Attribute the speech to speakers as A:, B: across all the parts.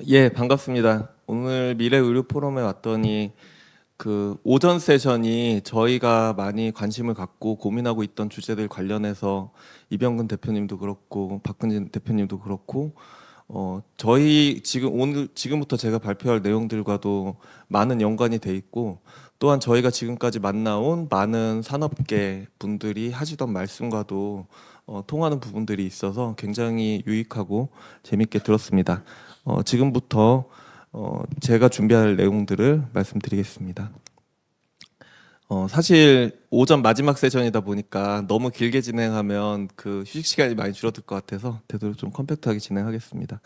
A: 예, 반갑습니다. 오늘 미래의료 포럼에 왔더니 그 오전 세션이 저희가 많이 관심을 갖고 고민하고 있던 주제들 관련해서 이병근 대표님도 그렇고 박근진 대표님도 그렇고 저희 지금부터 제가 발표할 내용들과도 많은 연관이 돼 있고 또한 저희가 지금까지 만나온 많은 산업계 분들이 하시던 말씀과도 통하는 부분들이 있어서 굉장히 유익하고 재밌게 들었습니다. 지금부터 제가 준비할 내용들을 말씀드리겠습니다. 사실 오전 마지막 세션이다 보니까 너무 길게 진행하면 그 휴식 시간이 많이 줄어들 것 같아서 되도록 좀 컴팩트하게 진행하겠습니다.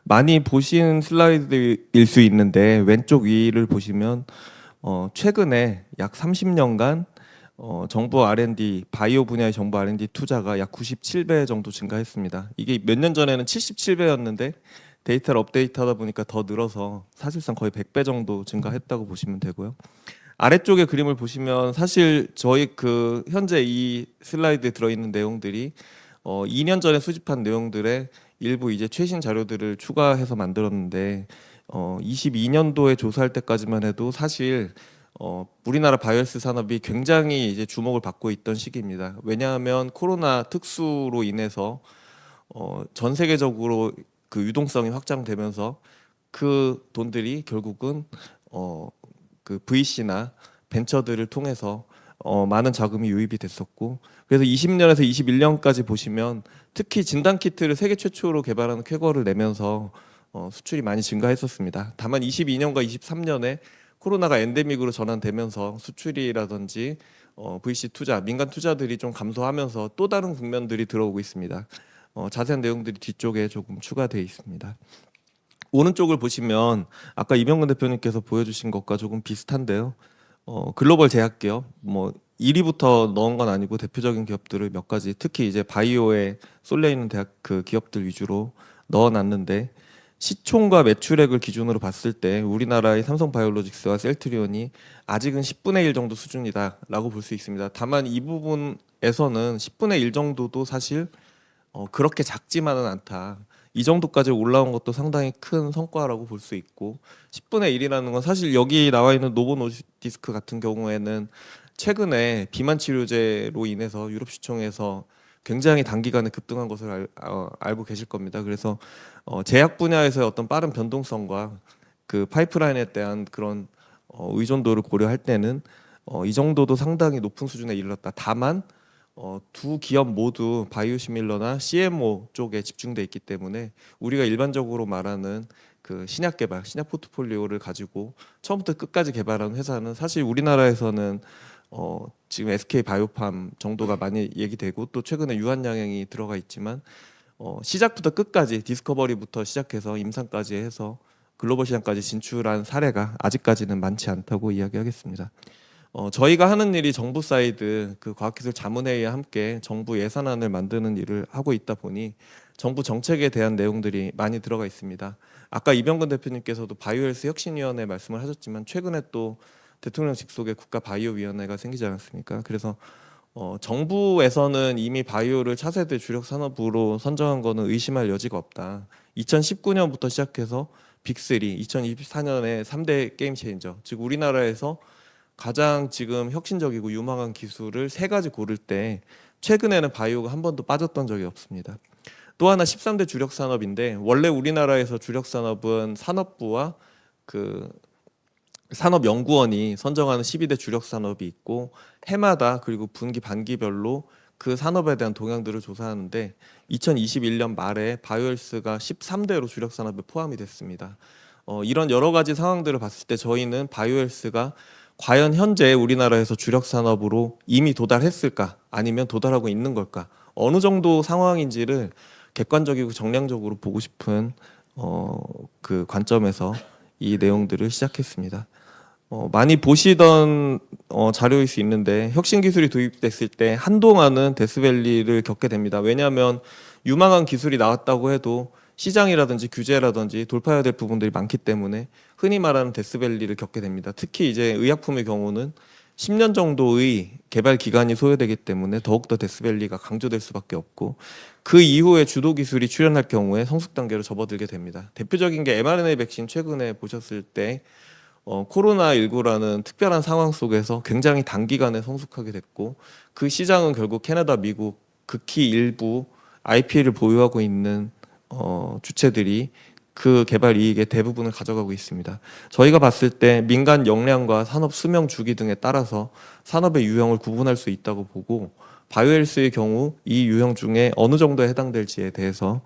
A: 많이 보신 슬라이드일 수 있는데 왼쪽 위를 보시면 최근에 약 30년간 정부 R&D, 바이오 분야의 정부 R&D 투자가 약 97배 정도 증가했습니다. 이게 몇 년 전에는 77배였는데 데이터를 업데이트하다 보니까 더 늘어서 사실상 거의 100배 정도 증가했다고 보시면 되고요. 아래쪽에 그림을 보시면 사실 저희 그 현재 이 슬라이드에 들어있는 내용들이 2년 전에 수집한 내용들의 일부 이제 최신 자료들을 추가해서 만들었는데 22년도에 조사할 때까지만 해도 사실 우리나라 바이오헬스 산업이 굉장히 이제 주목을 받고 있던 시기입니다. 왜냐하면 코로나 특수로 인해서 전 세계적으로 그 유동성이 확장되면서 그 돈들이 결국은 그 VC나 벤처들을 통해서 많은 자금이 유입이 됐었고, 그래서 20년에서 21년까지 보시면 특히 진단 키트를 세계 최초로 개발하는 쾌거를 내면서 수출이 많이 증가했었습니다. 다만 22년과 23년에 코로나가 엔데믹으로 전환되면서 수출이라든지 VC 투자, 민간 투자들이 좀 감소하면서 또 다른 국면들이 들어오고 있습니다. 자세한 내용들이 뒤쪽에 조금 추가되어 있습니다. 오른쪽을 보시면 아까 이병근 대표님께서 보여주신 것과 조금 비슷한데요. 글로벌 제약기업, 뭐 1위부터 넣은 건 아니고 대표적인 기업들을 몇 가지, 특히 이제 바이오에 쏠려 있는 대학 그 기업들 위주로 넣어놨는데, 시총과 매출액을 기준으로 봤을 때 우리나라의 삼성바이오로직스와 셀트리온이 아직은 10분의 1 정도 수준이다라고 볼 수 있습니다. 다만 이 부분에서는 10분의 1 정도도 사실 그렇게 작지만은 않다. 이 정도까지 올라온 것도 상당히 큰 성과라고 볼 수 있고, 10분의 1이라는 건 사실 여기 나와 있는 노보노디스크 같은 경우에는 최근에 비만 치료제로 인해서 유럽 시총에서 굉장히 단기간에 급등한 것을 알고 계실 겁니다. 그래서 제약 분야에서의 어떤 빠른 변동성과 그 파이프라인에 대한 그런 의존도를 고려할 때는 이 정도도 상당히 높은 수준에 이르렀다. 다만 두 기업 모두 바이오시밀러나 CMO 쪽에 집중돼 있기 때문에 우리가 일반적으로 말하는 그 신약 개발, 신약 포트폴리오를 가지고 처음부터 끝까지 개발하는 회사는 사실 우리나라에서는 지금 SK 바이오팜 정도가 많이 얘기되고, 또 최근에 유한양행이 들어가 있지만 시작부터 끝까지 디스커버리부터 시작해서 임상까지 해서 글로벌 시장까지 진출한 사례가 아직까지는 많지 않다고 이야기하겠습니다. 저희가 하는 일이 정부 사이드 그 과학기술 자문회의와 함께 정부 예산안을 만드는 일을 하고 있다 보니 정부 정책에 대한 내용들이 많이 들어가 있습니다. 아까 이병근 대표님께서도 바이오헬스 혁신위원회 말씀을 하셨지만 최근에 또 대통령 직속의 국가바이오위원회가 생기지 않았습니까? 그래서 정부에서는 이미 바이오를 차세대 주력 산업으로 선정한 거는 의심할 여지가 없다. 2019년부터 시작해서 빅3, 2024년에 3대 게임 체인저, 즉 우리나라에서 가장 지금 혁신적이고 유망한 기술을 세 가지 고를 때 최근에는 바이오가 한 번도 빠졌던 적이 없습니다. 또 하나 13대 주력 산업인데, 원래 우리나라에서 주력 산업은 산업부와 그 산업연구원이 선정하는 12대 주력 산업이 있고, 해마다 그리고 분기 반기별로 그 산업에 대한 동향들을 조사하는데 2021년 말에 바이오헬스가 13대로 주력 산업에 포함이 됐습니다. 이런 여러 가지 상황들을 봤을 때 저희는 바이오헬스가 과연 현재 우리나라에서 주력 산업으로 이미 도달했을까, 아니면 도달하고 있는 걸까, 어느 정도 상황인지를 객관적이고 정량적으로 보고 싶은 그 관점에서 이 내용들을 시작했습니다. 많이 보시던 자료일 수 있는데, 혁신 기술이 도입됐을 때 한동안은 데스밸리를 겪게 됩니다. 왜냐하면 유망한 기술이 나왔다고 해도 시장이라든지 규제라든지 돌파해야 될 부분들이 많기 때문에 흔히 말하는 데스밸리를 겪게 됩니다. 특히 이제 의약품의 경우는 10년 정도의 개발 기간이 소요되기 때문에 더욱더 데스밸리가 강조될 수밖에 없고, 그 이후에 주도 기술이 출현할 경우에 성숙 단계로 접어들게 됩니다. 대표적인 게 mRNA 백신 최근에 보셨을 때 코로나19라는 특별한 상황 속에서 굉장히 단기간에 성숙하게 됐고, 그 시장은 결국 캐나다, 미국, 극히 일부 IP를 보유하고 있는 주체들이 그 개발 이익의 대부분을 가져가고 있습니다. 저희가 봤을 때 민간 역량과 산업 수명 주기 등에 따라서 산업의 유형을 구분할 수 있다고 보고, 바이오헬스의 경우 이 유형 중에 어느 정도에 해당될지에 대해서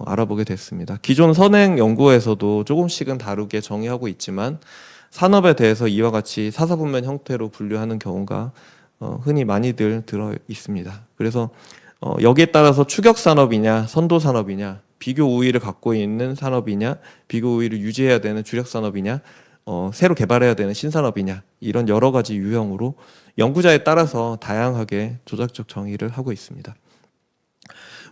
A: 알아보게 됐습니다. 기존 선행 연구에서도 조금씩은 다르게 정의하고 있지만, 산업에 대해서 이와 같이 사사분면 형태로 분류하는 경우가 흔히 많이들 들어 있습니다. 그래서 여기에 따라서 추격 산업이냐 선도 산업이냐, 비교 우위를 갖고 있는 산업이냐, 비교 우위를 유지해야 되는 주력 산업이냐, 새로 개발해야 되는 신산업이냐, 이런 여러 가지 유형으로 연구자에 따라서 다양하게 조작적 정의를 하고 있습니다.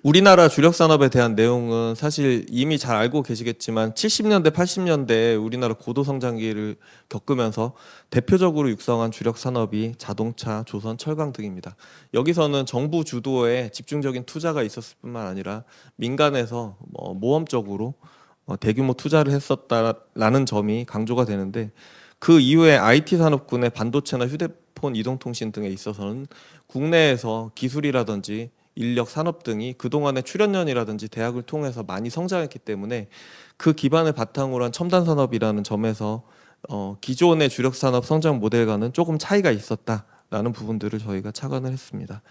A: 우리나라 주력 산업에 대한 내용은 사실 이미 잘 알고 계시겠지만, 70년대, 80년대에 우리나라 고도 성장기를 겪으면서 대표적으로 육성한 주력 산업이 자동차, 조선, 철강 등입니다. 여기서는 정부 주도의 집중적인 투자가 있었을 뿐만 아니라 민간에서 모험적으로 대규모 투자를 했었다라는 점이 강조가 되는데, 그 이후에 IT 산업군의 반도체나 휴대폰, 이동통신 등에 있어서는 국내에서 기술이라든지 인력, 산업 등이 그동안의 출연연이라든지 대학을 통해서 많이 성장했기 때문에 그 기반을 바탕으로 한 첨단 산업이라는 점에서 기존의 주력 산업 성장 모델과는 조금 차이가 있었다라는 부분들을 저희가 착안을 했습니다.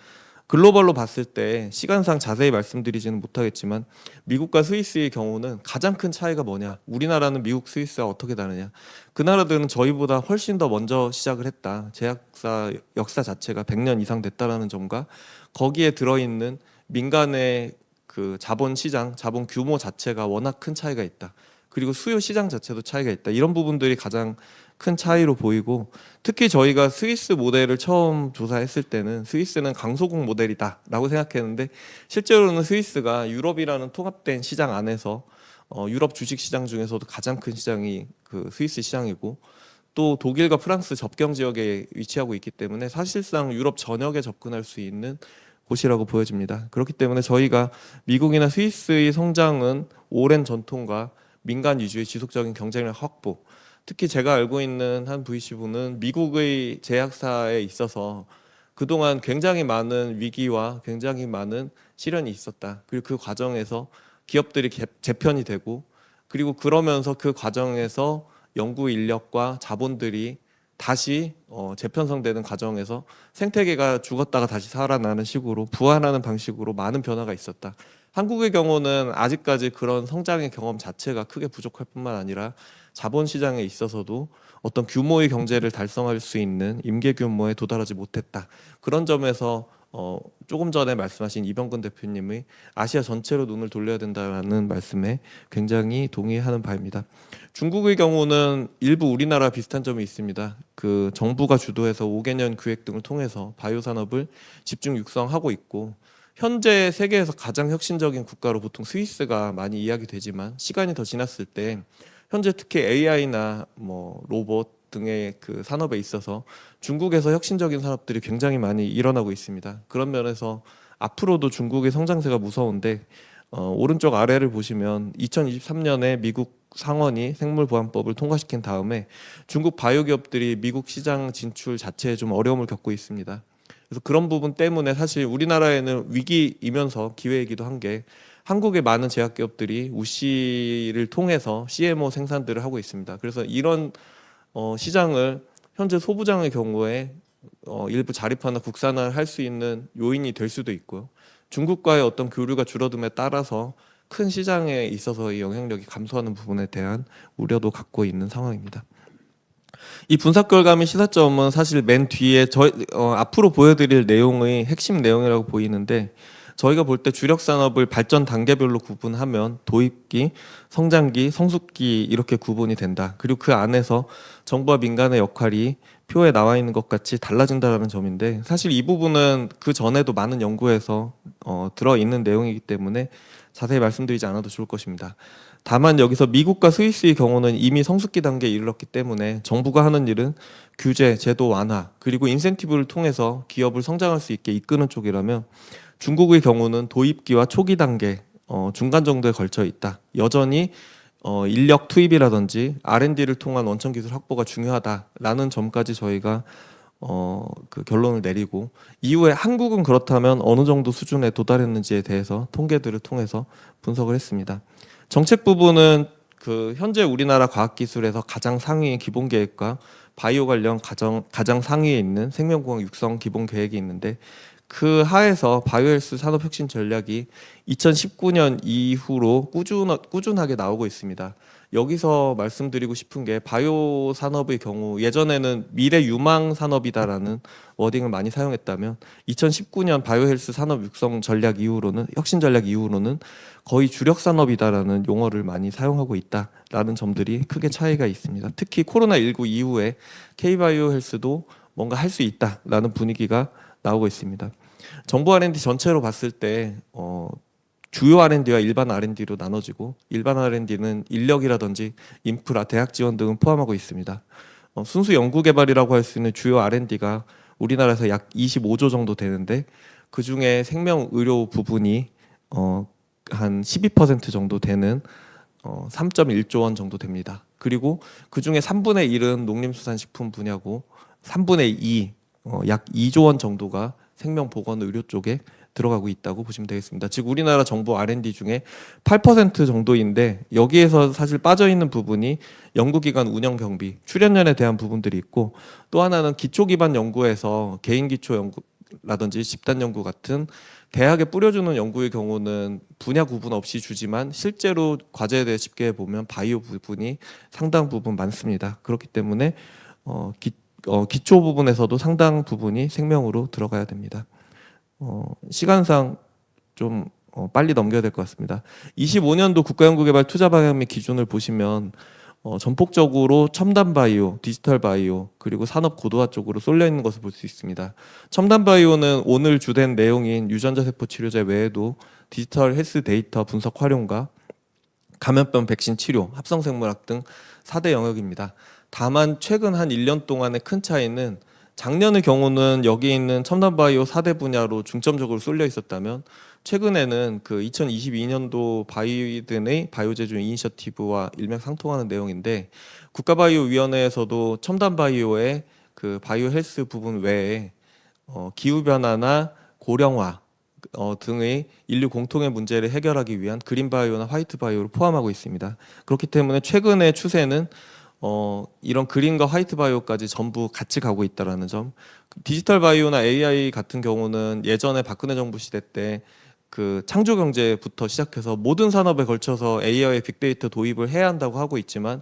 A: 글로벌로 봤을 때 시간상 자세히 말씀드리지는 못하겠지만, 미국과 스위스의 경우는 가장 큰 차이가 뭐냐, 우리나라는 미국, 스위스와 어떻게 다르냐, 그 나라들은 저희보다 훨씬 더 먼저 시작을 했다, 제약사 역사 자체가 100년 이상 됐다라는 점과 거기에 들어있는 민간의 그 자본 시장, 자본 규모 자체가 워낙 큰 차이가 있다, 그리고 수요 시장 자체도 차이가 있다, 이런 부분들이 가장 큰 차이로 보이고, 특히 저희가 스위스 모델을 처음 조사했을 때는 스위스는 강소국 모델이다 라고 생각했는데, 실제로는 스위스가 유럽이라는 통합된 시장 안에서 유럽 주식 시장 중에서도 가장 큰 시장이 그 스위스 시장이고, 또 독일과 프랑스 접경 지역에 위치하고 있기 때문에 사실상 유럽 전역에 접근할 수 있는 곳이라고 보여집니다. 그렇기 때문에 저희가 미국이나 스위스의 성장은 오랜 전통과 민간 위주의 지속적인 경쟁력 확보, 특히 제가 알고 있는 한 VC부는 미국의 제약사에 있어서 그동안 굉장히 많은 위기와 굉장히 많은 시련이 있었다, 그리고 그 과정에서 기업들이 재편이 되고, 그리고 그러면서 그 과정에서 연구 인력과 자본들이 다시 재편성되는 과정에서 생태계가 죽었다가 다시 살아나는 식으로 부활하는 방식으로 많은 변화가 있었다. 한국의 경우는 아직까지 그런 성장의 경험 자체가 크게 부족할 뿐만 아니라 자본 시장에 있어서도 어떤 규모의 경제를 달성할 수 있는 임계 규모에 도달하지 못했다. 그런 점에서 조금 전에 말씀하신 이병근 대표님의 아시아 전체로 눈을 돌려야 된다는 말씀에 굉장히 동의하는 바입니다. 중국의 경우는 일부 우리나라 비슷한 점이 있습니다. 그 정부가 주도해서 5개년 계획 등을 통해서 바이오 산업을 집중 육성하고 있고, 현재 세계에서 가장 혁신적인 국가로 보통 스위스가 많이 이야기되지만, 시간이 더 지났을 때 현재 특히 AI나 로봇 등의 그 산업에 있어서 중국에서 혁신적인 산업들이 굉장히 많이 일어나고 있습니다. 그런 면에서 앞으로도 중국의 성장세가 무서운데, 오른쪽 아래를 보시면 2023년에 미국 상원이 생물보안법을 통과시킨 다음에 중국 바이오 기업들이 미국 시장 진출 자체에 좀 어려움을 겪고 있습니다. 그래서 그런 부분 때문에 사실 우리나라에는 위기이면서 기회이기도 한 게, 한국의 많은 제약 기업들이 우씨를 통해서 CMO 생산들을 하고 있습니다. 그래서 이런 시장을 현재 소부장의 경우에 일부 자립하나 국산화를 할 수 있는 요인이 될 수도 있고요. 중국과의 어떤 교류가 줄어듦에 따라서 큰 시장에 있어서의 영향력이 감소하는 부분에 대한 우려도 갖고 있는 상황입니다. 이 분석 결과 및 시사점은 사실 맨 뒤에 앞으로 보여드릴 내용의 핵심 내용이라고 보이는데, 저희가 볼 때 주력 산업을 발전 단계별로 구분하면 도입기, 성장기, 성숙기 이렇게 구분이 된다. 그리고 그 안에서 정부와 민간의 역할이 표에 나와 있는 것 같이 달라진다는 점인데 사실 이 부분은 그 전에도 많은 연구에서 들어있는 내용이기 때문에 자세히 말씀드리지 않아도 좋을 것입니다. 다만 여기서 미국과 스위스의 경우는 이미 성숙기 단계에 이르렀기 때문에 정부가 하는 일은 규제, 제도 완화, 그리고 인센티브를 통해서 기업을 성장할 수 있게 이끄는 쪽이라면 중국의 경우는 도입기와 초기 단계, 중간 정도에 걸쳐 있다. 여전히 인력 투입이라든지 R&D를 통한 원천 기술 확보가 중요하다라는 점까지 저희가 그 결론을 내리고 이후에 한국은 그렇다면 어느 정도 수준에 도달했는지에 대해서 통계들을 통해서 분석을 했습니다. 정책 부분은 그 현재 우리나라 과학기술에서 가장 상위의 기본 계획과 바이오 관련 가장 상위에 있는 생명공학 육성 기본 계획이 있는데 그 하에서 바이오헬스 산업 혁신 전략이 2019년 이후로 꾸준하게 나오고 있습니다. 여기서 말씀드리고 싶은 게 바이오 산업의 경우 예전에는 미래 유망 산업이다라는 워딩을 많이 사용했다면 2019년 바이오헬스 산업 육성 전략 이후로는 혁신 전략 이후로는 거의 주력 산업이다라는 용어를 많이 사용하고 있다라는 점들이 크게 차이가 있습니다. 특히 코로나19 이후에 K바이오헬스도 뭔가 할 수 있다라는 분위기가 나오고 있습니다. 정부 R&D 전체로 봤을 때 주요 R&D와 일반 R&D로 나눠지고 일반 R&D는 인력이라든지 인프라, 대학 지원 등을 포함하고 있습니다. 순수 연구개발이라고 할 수 있는 주요 R&D가 우리나라에서 약 25조 정도 되는데 그중에 생명의료 부분이 한 12% 정도 되는 3.1조 원 정도 됩니다. 그리고 그중에 3분의 1은 농림수산식품 분야고 3분의 2, 약 2조 원 정도가 생명보건의료 쪽에 들어가고 있다고 보시면 되겠습니다. 즉 우리나라 정부 R&D 중에 8% 정도인데 여기에서 사실 빠져있는 부분이 연구기관 운영 경비, 출연연에 대한 부분들이 있고 또 하나는 기초기반 연구에서 개인기초 연구라든지 집단연구 같은 대학에 뿌려주는 연구의 경우는 분야 구분 없이 주지만 실제로 과제에 대해 집계해 보면 바이오 부분이 상당 부분 많습니다. 그렇기 때문에 기초 부분에서도 상당 부분이 생명으로 들어가야 됩니다. 시간상 좀 빨리 넘겨야 될 것 같습니다. 25년도 국가연구개발 투자 방향 및 기준을 보시면 전폭적으로 첨단 바이오, 디지털 바이오 그리고 산업 고도화 쪽으로 쏠려 있는 것을 볼 수 있습니다. 첨단 바이오는 오늘 주된 내용인 유전자 세포 치료제 외에도 디지털 헬스 데이터 분석 활용과 감염병 백신 치료, 합성생물학 등 4대 영역입니다. 다만 최근 한 1년 동안의 큰 차이는 작년의 경우는 여기 있는 첨단 바이오 4대 분야로 중점적으로 쏠려 있었다면 최근에는 그 2022년도 바이든의 바이오제조 이니셔티브와 일맥상통하는 내용인데 국가바이오위원회에서도 첨단 바이오의 그 바이오 헬스 부분 외에 기후 변화나 고령화 등의 인류 공통의 문제를 해결하기 위한 그린 바이오나 화이트 바이오를 포함하고 있습니다. 그렇기 때문에 최근의 추세는 이런 그린과 화이트 바이오까지 전부 같이 가고 있다는 점. 디지털 바이오나 AI 같은 경우는 예전에 박근혜 정부 시대 때 그 창조 경제부터 시작해서 모든 산업에 걸쳐서 AI 빅데이터 도입을 해야 한다고 하고 있지만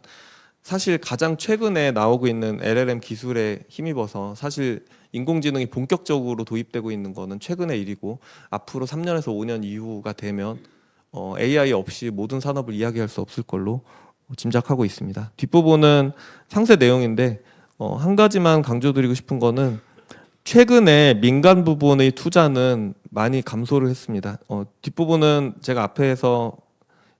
A: 사실 가장 최근에 나오고 있는 LLM 기술에 힘입어서 사실 인공지능이 본격적으로 도입되고 있는 거는 최근의 일이고 앞으로 3년에서 5년 이후가 되면 AI 없이 모든 산업을 이야기할 수 없을 걸로 짐작하고 있습니다. 뒷부분은 상세 내용인데 한 가지만 강조드리고 싶은 거는 최근에 민간 부분의 투자는 많이 감소를 했습니다. 뒷부분은 제가 앞에서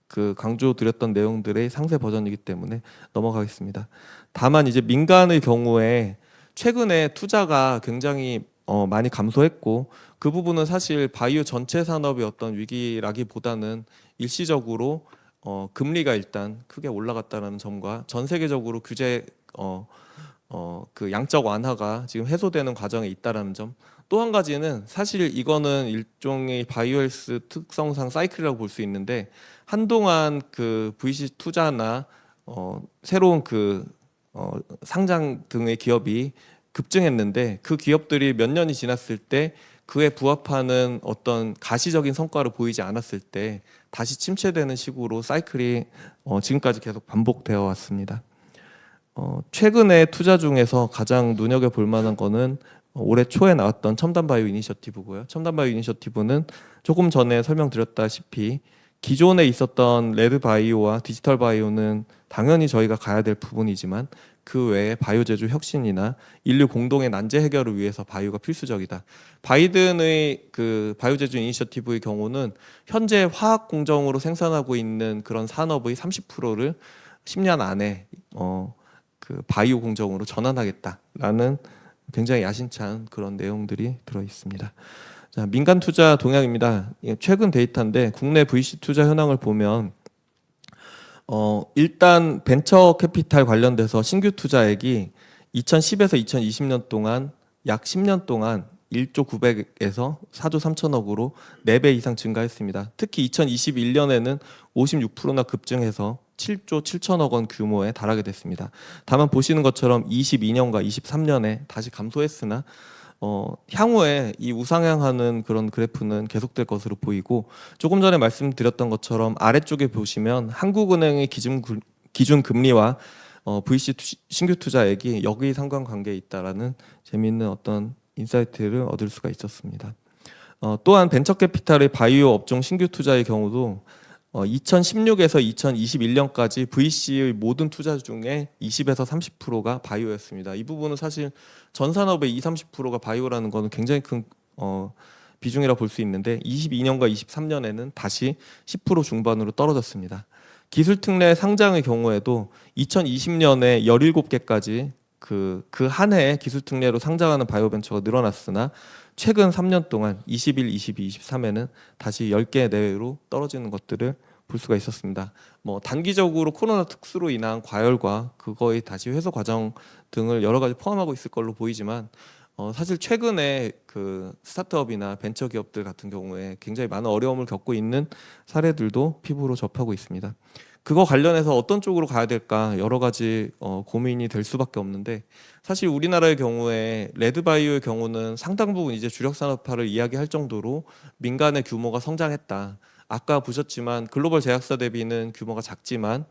A: 그 강조드렸던 내용들의 상세 버전이기 때문에 넘어가겠습니다. 다만 이제 민간의 경우에 최근에 투자가 굉장히 많이 감소했고 그 부분은 사실 바이오 전체 산업의 어떤 위기라기보다는 일시적으로 금리가 일단 크게 올라갔다는 점과 전 세계적으로 규제 그 양적 완화가 지금 해소되는 과정에 있다라는 점. 또 한 가지는 사실 이거는 일종의 바이오헬스 특성상 사이클이라고 볼 수 있는데 한동안 그 VC 투자나 새로운 그 상장 등의 기업이 급증했는데 그 기업들이 몇 년이 지났을 때 그에 부합하는 어떤 가시적인 성과를 보이지 않았을 때 다시 침체되는 식으로 사이클이 지금까지 계속 반복되어 왔습니다. 최근에 투자 중에서 가장 눈여겨볼 만한 거는 올해 초에 나왔던 첨단 바이오 이니셔티브고요. 첨단 바이오 이니셔티브는 조금 전에 설명드렸다시피 기존에 있었던 레드 바이오와 디지털 바이오는 당연히 저희가 가야 될 부분이지만 그 외에 바이오 제조 혁신이나 인류 공동의 난제 해결을 위해서 바이오가 필수적이다. 바이든의 그 바이오 제조 이니셔티브의 경우는 현재 화학 공정으로 생산하고 있는 그런 산업의 30%를 10년 안에 그 바이오 공정으로 전환하겠다라는 굉장히 야심찬 그런 내용들이 들어 있습니다. 자, 민간 투자 동향입니다. 최근 데이터인데 국내 VC 투자 현황을 보면 일단 벤처 캐피탈 관련돼서 신규 투자액이 2010에서 2020년 동안 약 10년 동안 1조 900에서 4조 3천억으로 4배 이상 증가했습니다. 특히 2021년에는 56%나 급증해서 7조 7천억 원 규모에 달하게 됐습니다. 다만 보시는 것처럼 22년과 23년에 다시 감소했으나 향후에 이 우상향하는 그런 그래프는 계속될 것으로 보이고, 조금 전에 말씀드렸던 것처럼 아래쪽에 보시면 한국은행의 기준 금리와 VC 신규 투자액이 역의 상관관계에 있다라는 재미있는 어떤 인사이트를 얻을 수가 있었습니다. 또한 벤처캐피탈의 바이오 업종 신규 투자의 경우도 2016에서 2021년까지 VC의 모든 투자 중에 20에서 30%가 바이오였습니다. 이 부분은 사실 전 산업의 20-30%가 바이오라는 것은 굉장히 큰 비중이라 볼 수 있는데 22년과 23년에는 다시 10% 중반으로 떨어졌습니다. 기술 특례 상장의 경우에도 2020년에 17개까지 그 한 해에 기술 특례로 상장하는 바이오 벤처가 늘어났으나 최근 3년 동안 21, 22, 23에는 다시 10개 내외로 떨어지는 것들을 볼 수가 있었습니다. 뭐 단기적으로 코로나 특수로 인한 과열과 그거의 다시 회수 과정 등을 여러 가지 포함하고 있을 걸로 보이지만 사실 최근에 그 스타트업이나 벤처 기업들 같은 경우에 굉장히 많은 어려움을 겪고 있는 사례들도 피부로 접하고 있습니다. 그거 관련해서 어떤 쪽으로 가야 될까 여러 가지 고민이 될 수밖에 없는데, 사실 우리나라의 경우에 레드바이오의 경우는 상당 부분 이제 주력 산업화를 이야기할 정도로 민간의 규모가 성장했다. 아까 보셨지만 글로벌 제약사 대비는 규모가 작지만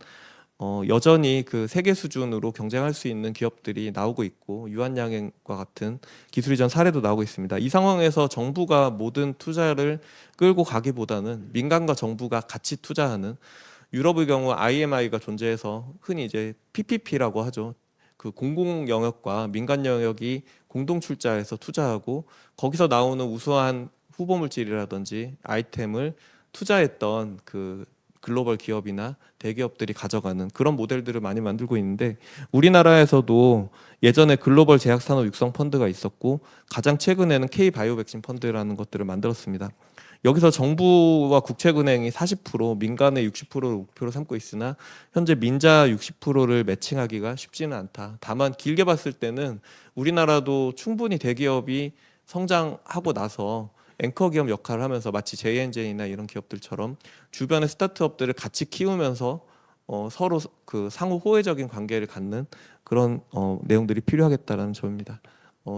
A: 여전히 그 세계 수준으로 경쟁할 수 있는 기업들이 나오고 있고 유한양행과 같은 기술 이전 사례도 나오고 있습니다. 이 상황에서 정부가 모든 투자를 끌고 가기보다는 민간과 정부가 같이 투자하는, 유럽의 경우 IMI가 존재해서 흔히 이제 PPP라고 하죠. 그 공공 영역과 민간 영역이 공동 출자해서 투자하고 거기서 나오는 우수한 후보 물질이라든지 아이템을 투자했던 그 글로벌 기업이나 대기업들이 가져가는 그런 모델들을 많이 만들고 있는데, 우리나라에서도 예전에 글로벌 제약산업 육성 펀드가 있었고 가장 최근에는 K바이오 백신 펀드라는 것들을 만들었습니다. 여기서 정부와 국책은행이 40%, 민간의 60%를 목표로 삼고 있으나 현재 민자 60%를 매칭하기가 쉽지는 않다. 다만 길게 봤을 때는 우리나라도 충분히 대기업이 성장하고 나서 앵커 기업 역할을 하면서 마치 JNJ나 이런 기업들처럼 주변의 스타트업들을 같이 키우면서 서로 그 상호 호혜적인 관계를 갖는 그런 내용들이 필요하겠다라는 점입니다.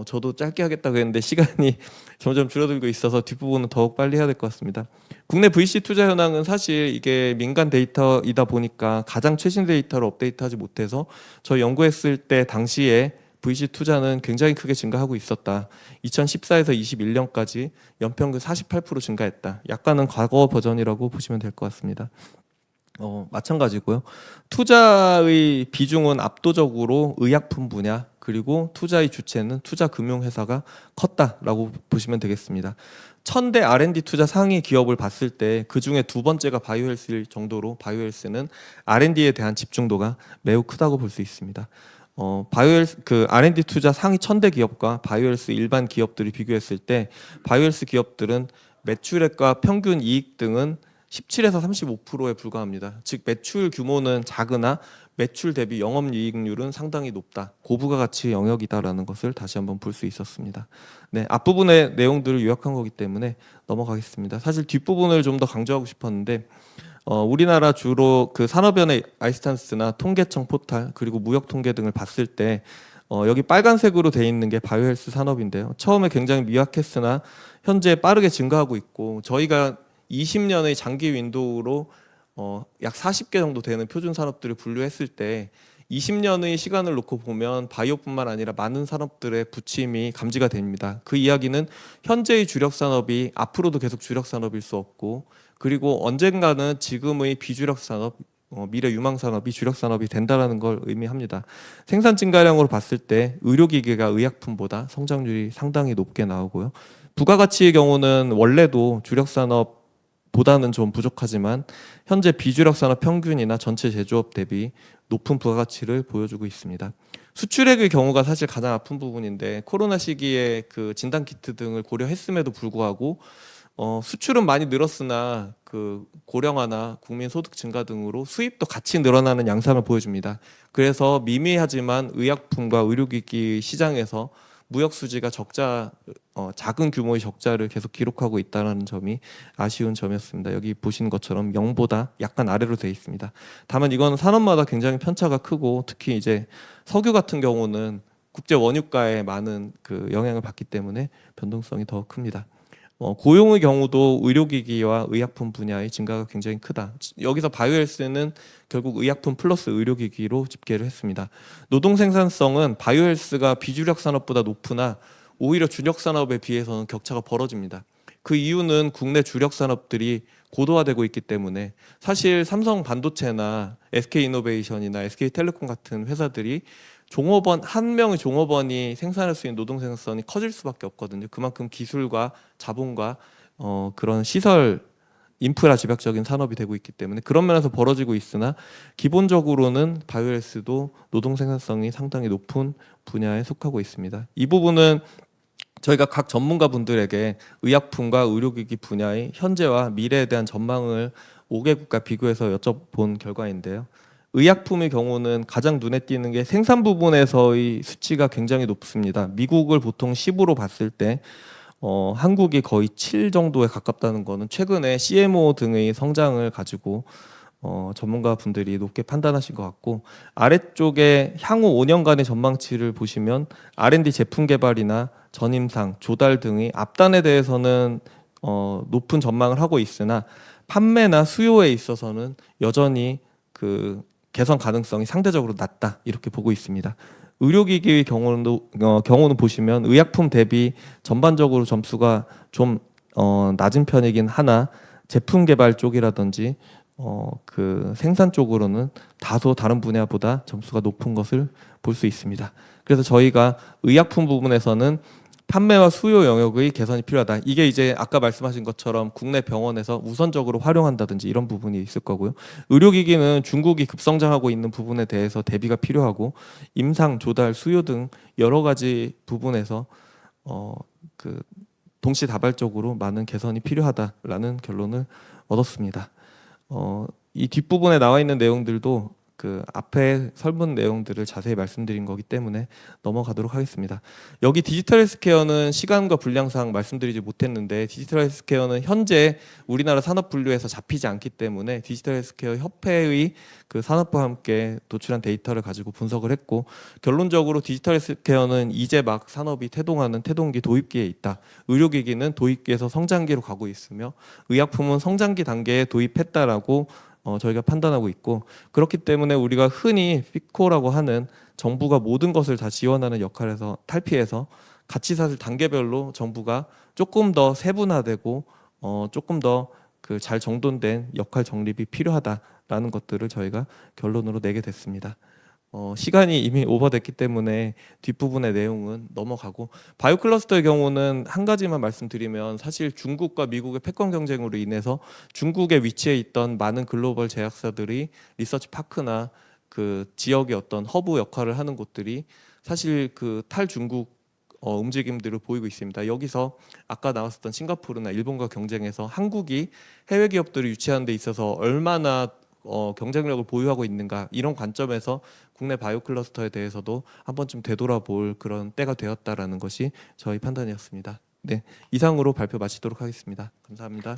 A: 저도 짧게 하겠다고 했는데 시간이 점점 줄어들고 있어서 뒷부분은 더욱 빨리 해야 될 것 같습니다. 국내 VC 투자 현황은 사실 이게 민간 데이터이다 보니까 가장 최신 데이터를 업데이트하지 못해서 저희 연구했을 때 당시에 VC 투자는 굉장히 크게 증가하고 있었다. 2014에서 21년까지 연평균 48% 증가했다. 약간은 과거 버전이라고 보시면 될 것 같습니다. 마찬가지고요. 투자의 비중은 압도적으로 의약품 분야, 그리고 투자의 주체는 투자금융회사가 컸다라고 보시면 되겠습니다. 1000대 R&D 투자 상위 기업을 봤을 때 그 중에 두 번째가 바이오헬스일 정도로 바이오헬스는 R&D에 대한 집중도가 매우 크다고 볼 수 있습니다. 바이오헬스 그 R&D 투자 상위 1000대 기업과 바이오헬스 일반 기업들이 비교했을 때 바이오헬스 기업들은 매출액과 평균 이익 등은 17에서 35%에 불과합니다. 즉 매출 규모는 작으나 매출 대비 영업이익률은 상당히 높다. 고부가 가치 영역이다라는 것을 다시 한번 볼 수 있었습니다. 네, 앞부분의 내용들을 요약한 거기 때문에 넘어가겠습니다. 사실 뒷부분을 좀 더 강조하고 싶었는데 우리나라 주로 그 산업연의 아이스탄스나 통계청 포탈 그리고 무역통계 등을 봤을 때 여기 빨간색으로 돼 있는 게 바이오헬스 산업인데요. 처음에 굉장히 미약했으나 현재 빠르게 증가하고 있고, 저희가 20년의 장기 윈도우로 약 40개 정도 되는 표준 산업들을 분류했을 때 20년의 시간을 놓고 보면 바이오뿐만 아니라 많은 산업들의 부침이 감지가 됩니다. 그 이야기는 현재의 주력 산업이 앞으로도 계속 주력 산업일 수 없고, 그리고 언젠가는 지금의 비주력 산업, 미래 유망 산업이 주력 산업이 된다라는 걸 의미합니다. 생산 증가량으로 봤을 때 의료기기가 의약품보다 성장률이 상당히 높게 나오고요. 부가가치의 경우는 원래도 주력 산업보다는 좀 부족하지만 현재 비주력 산업 평균이나 전체 제조업 대비 높은 부가가치를 보여주고 있습니다. 수출액의 경우가 사실 가장 아픈 부분인데 코로나 시기에 그 진단 키트 등을 고려했음에도 불구하고 수출은 많이 늘었으나 그 고령화나 국민 소득 증가 등으로 수입도 같이 늘어나는 양상을 보여줍니다. 그래서 미미하지만 의약품과 의료기기 시장에서 무역 수지가 작은 규모의 적자를 계속 기록하고 있다는 점이 아쉬운 점이었습니다. 여기 보시는 것처럼 0보다 약간 아래로 되어 있습니다. 다만 이건 산업마다 굉장히 편차가 크고 특히 이제 석유 같은 경우는 국제 원유가에 많은 그 영향을 받기 때문에 변동성이 더 큽니다. 고용의 경우도 의료기기와 의약품 분야의 증가가 굉장히 크다. 여기서 바이오헬스는 결국 의약품 플러스 의료기기로 집계를 했습니다. 노동 생산성은 바이오헬스가 비주력 산업보다 높으나 오히려 주력 산업에 비해서는 격차가 벌어집니다. 그 이유는 국내 주력 산업들이 고도화되고 있기 때문에 사실 삼성 반도체나 SK이노베이션이나 SK텔레콤 같은 회사들이 종업원 한 명의 종업원이 생산할 수 있는 노동 생산성이 커질 수밖에 없거든요. 그만큼 기술과 자본과 그런 시설 인프라 집약적인 산업이 되고 있기 때문에 그런 면에서 벌어지고 있으나 기본적으로는 바이오헬스도 노동 생산성이 상당히 높은 분야에 속하고 있습니다. 이 부분은 저희가 각 전문가분들에게 의약품과 의료기기 분야의 현재와 미래에 대한 전망을 5개국과 비교해서 여쭤본 결과인데요. 의약품의 경우는 가장 눈에 띄는 게 생산 부분에서의 수치가 굉장히 높습니다. 미국을 보통 10으로 봤을 때 한국이 거의 7 정도에 가깝다는 거는 최근에 CMO 등의 성장을 가지고 전문가분들이 높게 판단하신 것 같고 아래쪽에 향후 5년간의 전망치를 보시면 R&D 제품 개발이나 전임상, 조달 등의 앞단에 대해서는 높은 전망을 하고 있으나 판매나 수요에 있어서는 여전히 그 개선 가능성이 상대적으로 낮다 이렇게 보고 있습니다. 의료기기의 경우는 보시면 의약품 대비 전반적으로 점수가 좀 낮은 편이긴 하나 제품 개발 쪽이라든지 그 생산 쪽으로는 다소 다른 분야보다 점수가 높은 것을 볼 수 있습니다. 그래서 저희가 의약품 부분에서는 판매와 수요 영역의 개선이 필요하다. 이게 이제 아까 말씀하신 것처럼 국내 병원에서 우선적으로 활용한다든지 이런 부분이 있을 거고요. 의료기기는 중국이 급성장하고 있는 부분에 대해서 대비가 필요하고 임상, 조달, 수요 등 여러 가지 부분에서 그 동시다발적으로 많은 개선이 필요하다라는 결론을 얻었습니다. 이 뒷부분에 나와 있는 내용들도 그 앞에 설문 내용들을 자세히 말씀드린 거기 때문에 넘어가도록 하겠습니다. 여기 디지털 헬스케어는 시간과 분량상 말씀드리지 못했는데 디지털 헬스케어는 현재 우리나라 산업 분류에서 잡히지 않기 때문에 디지털 헬스케어 협회의 그 산업부와 함께 도출한 데이터를 가지고 분석을 했고 결론적으로 디지털 헬스케어는 이제 막 산업이 태동하는 태동기 도입기에 있다. 의료기기는 도입기에서 성장기로 가고 있으며 의약품은 성장기 단계에 도입했다라고 저희가 판단하고 있고 그렇기 때문에 우리가 흔히 피코라고 하는 정부가 모든 것을 다 지원하는 역할에서 탈피해서 가치사슬 단계별로 정부가 조금 더 세분화되고 조금 더 그 잘 정돈된 역할 정립이 필요하다라는 것들을 저희가 결론으로 내게 됐습니다. 시간이 이미 오버됐기 때문에 뒷부분의 내용은 넘어가고 바이오 클러스터의 경우는 한 가지만 말씀드리면 사실 중국과 미국의 패권 경쟁으로 인해서 중국에 위치해 있던 많은 글로벌 제약사들이 리서치 파크나 그 지역의 어떤 허브 역할을 하는 곳들이 사실 그 탈중국 움직임들을 보이고 있습니다. 여기서 아까 나왔었던 싱가포르나 일본과 경쟁해서 한국이 해외 기업들을 유치하는 데 있어서 얼마나 경쟁력을 보유하고 있는가 이런 관점에서 국내 바이오 클러스터에 대해서도 한 번쯤 되돌아볼 그런 때가 되었다라는 것이 저희 판단이었습니다. 네, 이상으로 발표 마치도록 하겠습니다. 감사합니다.